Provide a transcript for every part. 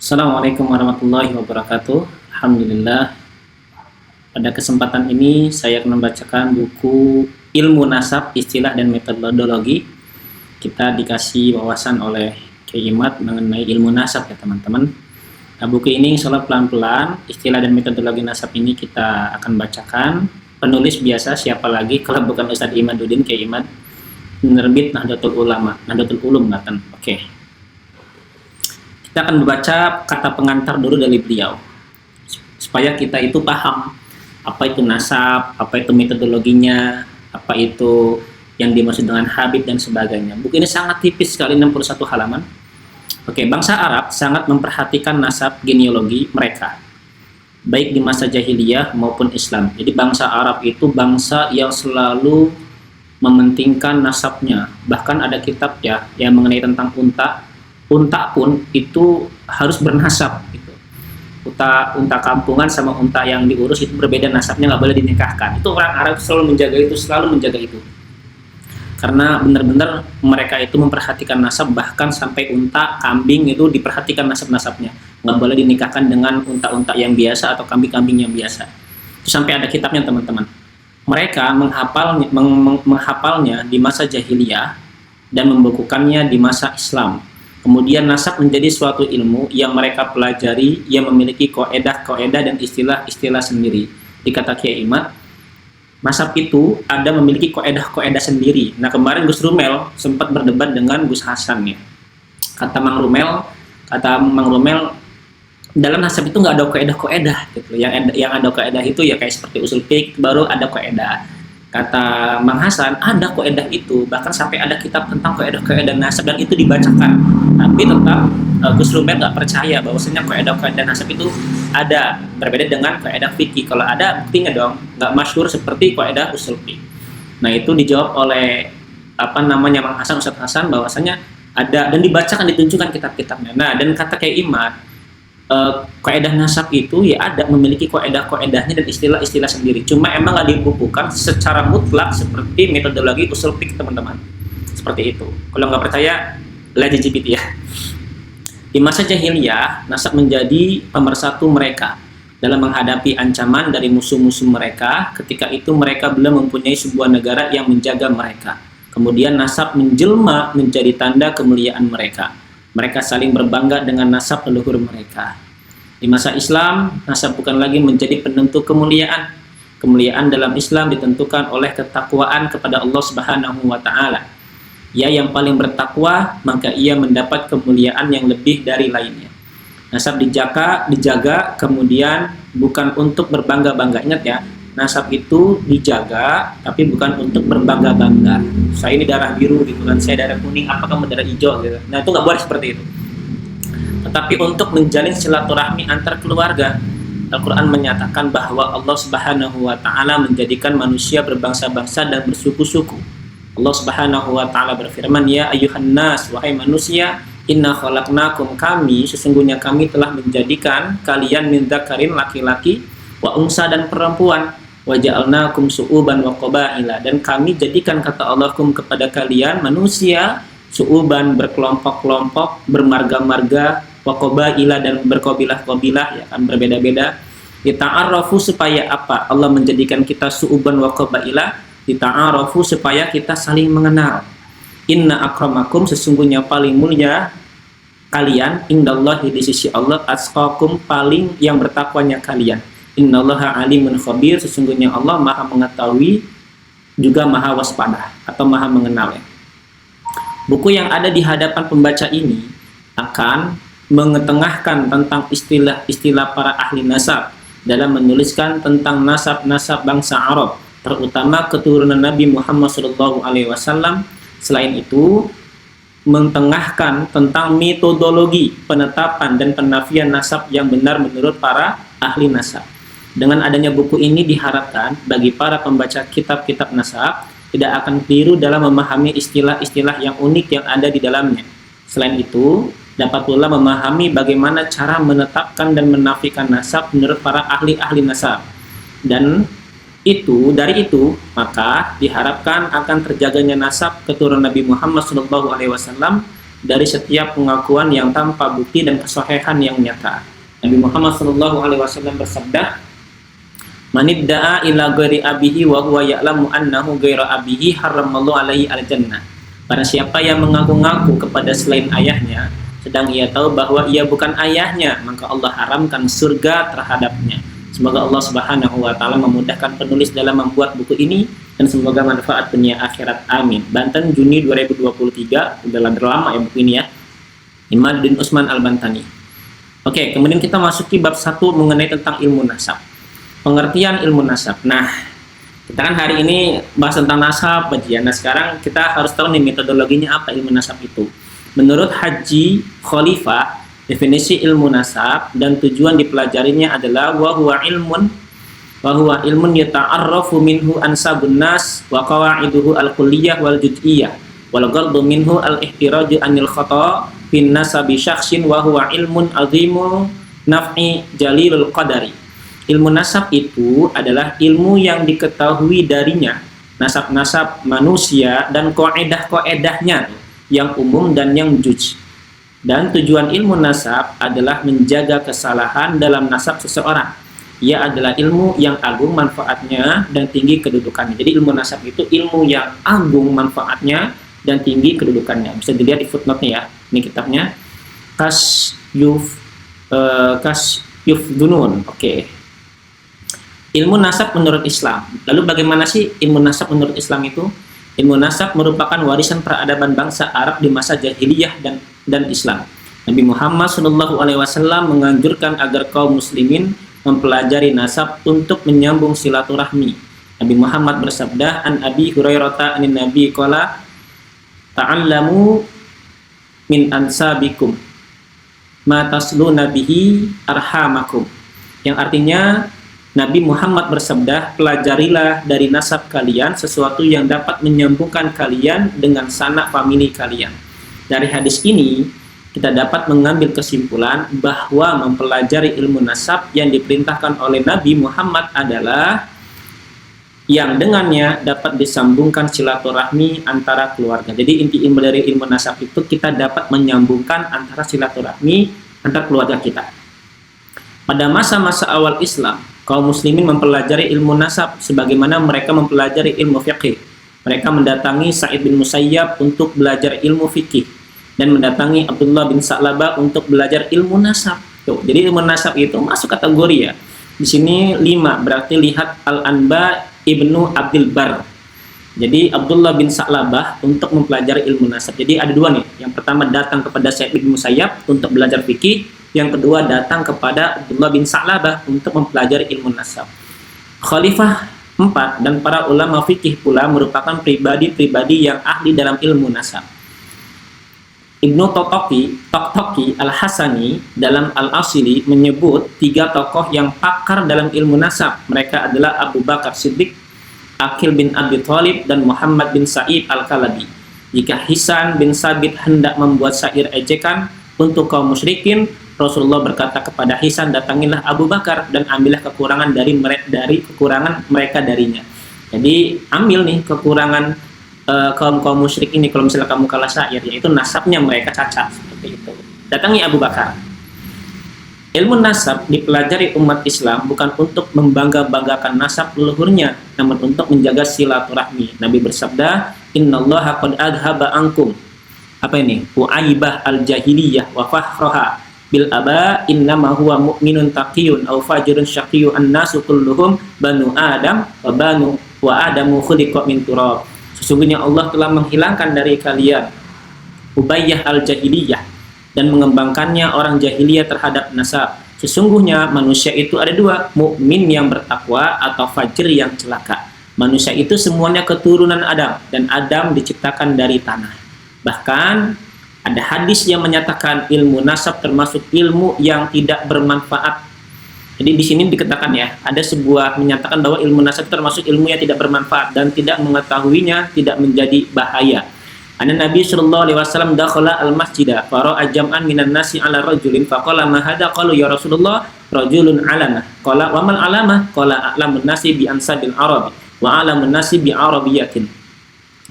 Assalamualaikum warahmatullahi wabarakatuh. Alhamdulillah, pada kesempatan ini saya akan membacakan buku Ilmu Nasab, Istilah dan Metodologi. Kita dikasih wawasan oleh Kiai Imad mengenai ilmu nasab ya teman-teman. Nah, buku ini insya Allah pelan-pelan, istilah dan metodologi nasab ini kita akan bacakan. Penulis biasa siapa lagi kalau bukan Ustadz Imaduddin, Kiai Imad, penerbit Nahdlatul Ulama, Nahdlatul Ulum Banten. Oke. Kita akan membaca kata pengantar dulu dari beliau supaya kita itu paham apa itu nasab, apa itu metodologinya, apa itu yang dimaksud dengan habib dan sebagainya. Buku ini sangat tipis sekali, 61 halaman. Oke, bangsa Arab sangat memperhatikan nasab genealogi mereka, baik di masa jahiliyah maupun Islam. Jadi bangsa Arab itu bangsa yang selalu mementingkan nasabnya. Bahkan ada kitab ya yang mengenai tentang unta. Unta pun itu harus bernasab gitu. Unta kampungan sama unta yang diurus itu berbeda nasabnya, nggak boleh dinikahkan. Itu orang Arab selalu menjaga itu, karena benar-benar mereka itu memperhatikan nasab, bahkan sampai unta, kambing itu diperhatikan nasab-nasabnya, nggak boleh dinikahkan dengan unta-unta yang biasa atau kambing-kambing yang biasa. Itu sampai ada kitabnya teman-teman. Mereka menghafalnya di masa jahiliyah dan membukukannya di masa Islam. Kemudian nasab menjadi suatu ilmu yang mereka pelajari, yang memiliki koedah dan istilah-istilah sendiri. Dikata Kiai Imad, nasab itu ada memiliki koedah sendiri. Nah, kemarin Gus Rumel sempat berdebat dengan Gus Hasan ya. Kata Mang Rumel, dalam nasab itu nggak ada koedah gitu. Yang ada koedah itu ya kayak seperti usul fiqh, baru ada koedah. Kata Mang Hasan, ada koedah itu, bahkan sampai ada kitab tentang koedah nasab dan itu dibacakan. Tapi tetap Gus Rumel nggak percaya bahwasanya koedah nasab itu ada, berbeda dengan koedah fikih. Kalau ada, buktinya dong, nggak masyhur seperti koedah usul fiqh. Nah, itu dijawab oleh Mang Hasan, Ustadz Hasan, bahwasanya ada dan dibacakan, ditunjukkan kitab-kitabnya. Nah, dan kata Kiai Imad, koedah nasab itu ya ada memiliki koedahnya dan istilah-istilah sendiri. Cuma emang nggak dibukukan secara mutlak seperti metodologi usul fiqh teman-teman. Seperti itu. Kalau nggak percaya, lihat di GPT ya. Di masa jahiliyah, nasab menjadi pemersatu mereka dalam menghadapi ancaman dari musuh-musuh mereka. Ketika itu mereka belum mempunyai sebuah negara yang menjaga mereka. Kemudian nasab menjelma menjadi tanda kemuliaan mereka. Mereka saling berbangga dengan nasab leluhur mereka. Di masa Islam, nasab bukan lagi menjadi penentu kemuliaan. Kemuliaan dalam Islam ditentukan oleh ketakwaan kepada Allah Subhanahu wa Ta'ala. Ya, yang paling bertakwa, maka ia mendapat kemuliaan yang lebih dari lainnya. Nasab dijaga, kemudian bukan untuk berbangga-bangga. Ingat ya, nasab itu dijaga, tapi bukan untuk berbangga-bangga. Saya ini darah biru gitu kan, saya darah kuning, apa kamu darah hijau gitu. Nah, itu nggak boleh seperti itu. Tetapi untuk menjalin silaturahmi antar keluarga. Al-Quran menyatakan bahwa Allah Subhanahu wa Ta'ala menjadikan manusia berbangsa-bangsa dan bersuku-suku. Allah Subhanahu wa Ta'ala berfirman, ya ayuhan nas, wahai manusia, inna khalaqnakum, sesungguhnya kami telah menjadikan kalian min dzakarin, laki-laki, wa unsa, dan perempuan, wa ja'alnakum su'uban wa qabaila, dan kami jadikan, kata Allah, kepada kalian manusia su'uban, berkelompok-kelompok, bermarga-marga, wa qabaila, dan berkabilah-kabilah, ya kan, berbeda-beda. Dita'arafu, supaya apa? Allah menjadikan kita su'uban wa qabaila, dita'arafu, supaya kita saling mengenal. Inna akramakum, sesungguhnya paling mulia kalian, indallahi, di sisi Allah, atqakum, paling yang bertakwanya kalian. Innallaha alimun khabir, sesungguhnya Allah maha mengetahui juga maha waspada atau maha mengenal ya. Buku yang ada di hadapan pembaca ini akan mengetengahkan tentang istilah-istilah para ahli nasab dalam menuliskan tentang nasab-nasab bangsa Arab, terutama keturunan Nabi Muhammad SAW. Selain itu, mentengahkan tentang metodologi penetapan dan penafian nasab yang benar menurut para ahli nasab. Dengan adanya buku ini diharapkan bagi para pembaca kitab-kitab nasab tidak akan keliru dalam memahami istilah-istilah yang unik yang ada di dalamnya. Selain itu, dapat pula memahami bagaimana cara menetapkan dan menafikan nasab menurut para ahli-ahli nasab. Dan dari itu maka diharapkan akan terjaganya nasab keturunan Nabi Muhammad SAW dari setiap pengakuan yang tanpa bukti dan kesohihan yang nyata. Nabi Muhammad SAW bersabda, "Manidda'a ila ghairi abihi wa huwa ya'lamu annahu ghairu abihi haramallahu alaihi al-jannah." Barang siapa yang mengaku-ngaku kepada selain ayahnya, sedang ia tahu bahwa ia bukan ayahnya, maka Allah haramkan surga terhadapnya. Semoga Allah Subhanahu wa taala memudahkan penulis dalam membuat buku ini dan semoga manfaat dunia akhirat. Amin. Banten, Juni 2023. Udah lama ya buku ini ya. Imaduddin Usman Al-Bantani. Oke, kemudian kita masuki bab 1 mengenai tentang ilmu nasab. Pengertian ilmu nasab. Nah, kita kan hari ini bahas tentang nasab, bajian. Nah, sekarang kita harus tahu nih metodologinya apa ilmu nasab itu. Menurut Haji Khalifah, definisi ilmu nasab dan tujuan dipelajarinya adalah wa huwa ilmun yata'arrafu minhu ansabun nas wa qawaiduhu al-kulliyah wal juz'iyah wal ghaldu minhu al-ihtiraju anil khata' bin nasabi syakhsin wa huwa ilmun azimu naf'i jalilul qadari. Ilmu nasab itu adalah ilmu yang diketahui darinya nasab-nasab manusia dan koedah-koedahnya yang umum dan yang juz. Dan tujuan ilmu nasab adalah menjaga kesalahan dalam nasab seseorang. Ia adalah ilmu yang agung manfaatnya dan tinggi kedudukannya. Jadi ilmu nasab itu ilmu yang agung manfaatnya dan tinggi kedudukannya. Bisa dilihat di footnote-nya ya. Ini kitabnya Kasyuf Dunun. Oke. Ilmu nasab menurut Islam. Lalu bagaimana sih ilmu nasab menurut Islam itu? Ilmu nasab merupakan warisan peradaban bangsa Arab di masa jahiliyah dan Islam. Nabi Muhammad SAW menganjurkan agar kaum muslimin mempelajari nasab untuk menyambung silaturahmi. Nabi Muhammad bersabda, "An Abi Hurairah anin Nabi qala ta'allamu min ansabikum ma tasluna bihi arhamakum." Yang artinya Nabi Muhammad bersabda, pelajarilah dari nasab kalian sesuatu yang dapat menyambungkan kalian dengan sanak famili kalian. Dari hadis ini, kita dapat mengambil kesimpulan bahwa mempelajari ilmu nasab yang diperintahkan oleh Nabi Muhammad adalah yang dengannya dapat disambungkan silaturahmi antara keluarga. Jadi inti ilmu dari ilmu nasab itu kita dapat menyambungkan antara silaturahmi antara keluarga kita. Pada masa-masa awal Islam, kaum muslimin mempelajari ilmu nasab sebagaimana mereka mempelajari ilmu fiqih. Mereka mendatangi Sa'id bin Musayyab untuk belajar ilmu fikih dan mendatangi Abdullah bin Sa'labah untuk belajar ilmu nasab. Tuh, jadi ilmu nasab itu masuk kategori ya. Di sini 5, berarti lihat Al-Anba Ibnu Abdul Bar. Jadi Abdullah bin Sa'labah untuk mempelajari ilmu nasab. Jadi ada 2 nih. Yang pertama datang kepada Sa'id bin Musayyab untuk belajar fikih. Yang kedua datang kepada Abdullah bin Sa'labah untuk mempelajari ilmu nasab. Khalifah 4 dan para ulama fikih pula merupakan pribadi-pribadi yang ahli dalam ilmu nasab. Ibnu Toktoki Al-Hasani dalam Al-Asili menyebut 3 tokoh yang pakar dalam ilmu nasab. Mereka adalah Abu Bakar Siddiq, Aqil bin Abi Thalib, dan Muhammad bin Sa'id Al-Kalabi. Jika Hisan bin Sabit hendak membuat syair ejekan untuk kaum musyrikin, Rasulullah berkata kepada Hisan, datangilah Abu Bakar dan ambillah kekurangan dari kekurangan mereka darinya. Jadi ambil nih kekurangan kaum musyrik ini kalau misalnya kamu kalah syair, yaitu nasabnya mereka cacat seperti itu. Datangi Abu Bakar. Ilmu nasab dipelajari umat Islam bukan untuk membangga-banggakan nasab leluhurnya, namun untuk menjaga silaturahmi. Nabi bersabda, "Innallaha qad adhaba ankum." Apa ini? U'aibah al-jahiliyah wa fakhraha bil aba innama huwa mu'minun taqiyun aw fajirun syaqiyun an-nasu kulluhum banu adam wa adamu khuliqa min turab. Sesungguhnya Allah telah menghilangkan dari kalian ubayyah al-jahiliyah dan mengembangkannya orang jahiliyah terhadap nasab. Sesungguhnya manusia itu ada 2, mukmin yang bertakwa atau fajir yang celaka. Manusia itu semuanya keturunan Adam dan Adam diciptakan dari tanah. Bahkan ada hadis yang menyatakan ilmu nasab termasuk ilmu yang tidak bermanfaat. Jadi di sini dikatakan ya, ada sebuah menyatakan bahwa ilmu nasab termasuk ilmu yang tidak bermanfaat dan tidak mengetahuinya tidak menjadi bahaya. Anna Nabi sallallahu alaihi wasallam dakhala al-masjida fara'a jam'an minan nasi 'ala rajulin faqala ma hadha qalu ya Rasulullah rajulun 'alama qala wa mal 'alama qala a'lamun nasi bi ansabil arabi wa 'alamun nasi bi arabiyatin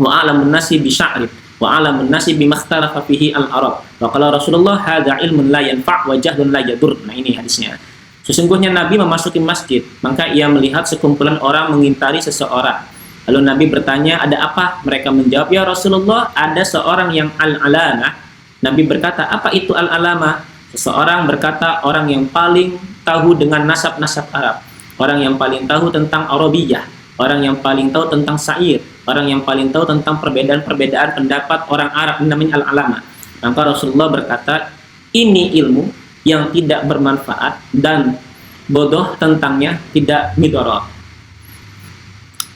wa 'alamun nasi bi sya'rin wa 'alamun nasi bima ikhtalafa fihi al-arab. Wa qala Rasulullah hadza ilmun la yanfa' wa jahlun la yadur. Nah, ini hadisnya. Sesungguhnya Nabi memasuki masjid, maka ia melihat sekumpulan orang mengintari seseorang. Lalu Nabi bertanya, ada apa? Mereka menjawab, ya Rasulullah, ada seorang yang al-alamah. Nabi berkata, apa itu al-alamah? Seseorang berkata, orang yang paling tahu dengan nasab-nasab Arab, orang yang paling tahu tentang Arabiyah, orang yang paling tahu tentang syair, orang yang paling tahu tentang perbedaan-perbedaan pendapat orang Arab, namanya al-alamah. Maka Rasulullah berkata, ini ilmu yang tidak bermanfaat dan bodoh tentangnya tidak midorot.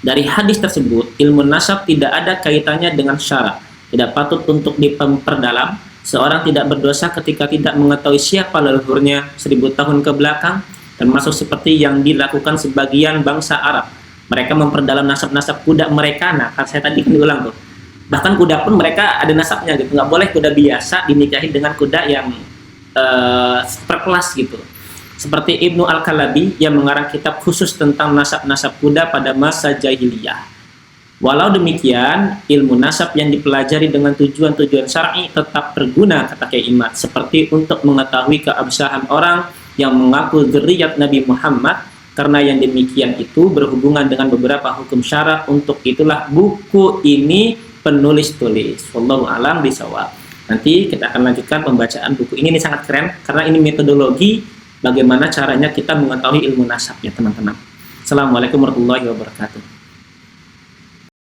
Dari hadis tersebut, ilmu nasab tidak ada kaitannya dengan syarat, tidak patut untuk diperdalam. Seorang tidak berdosa ketika tidak mengetahui siapa leluhurnya 1000 tahun ke belakang, termasuk seperti yang dilakukan sebagian bangsa Arab. Mereka memperdalam nasab-nasab kuda mereka. Nah, kan saya tadi kan diulang tuh. Bahkan kuda pun mereka ada nasabnya gitu. Nggak boleh kuda biasa dinikahi dengan kuda yang perkelas gitu. Seperti Ibnu Al-Kalabi yang mengarang kitab khusus tentang nasab-nasab kuda pada masa jahiliyah. Walau demikian, ilmu nasab yang dipelajari dengan tujuan-tujuan syar'i tetap berguna, kata Kyai Imad, seperti untuk mengetahui keabsahan orang yang mengaku dzurriyyat Nabi Muhammad, karena yang demikian itu berhubungan dengan beberapa hukum syarat. Untuk itulah buku ini penulis tulis. Wallahu a'lam bishawab. Nanti kita akan lanjutkan pembacaan buku ini sangat keren karena ini metodologi bagaimana caranya kita mengetahui ilmu nasab ya teman-teman. Assalamualaikum warahmatullahi wabarakatuh.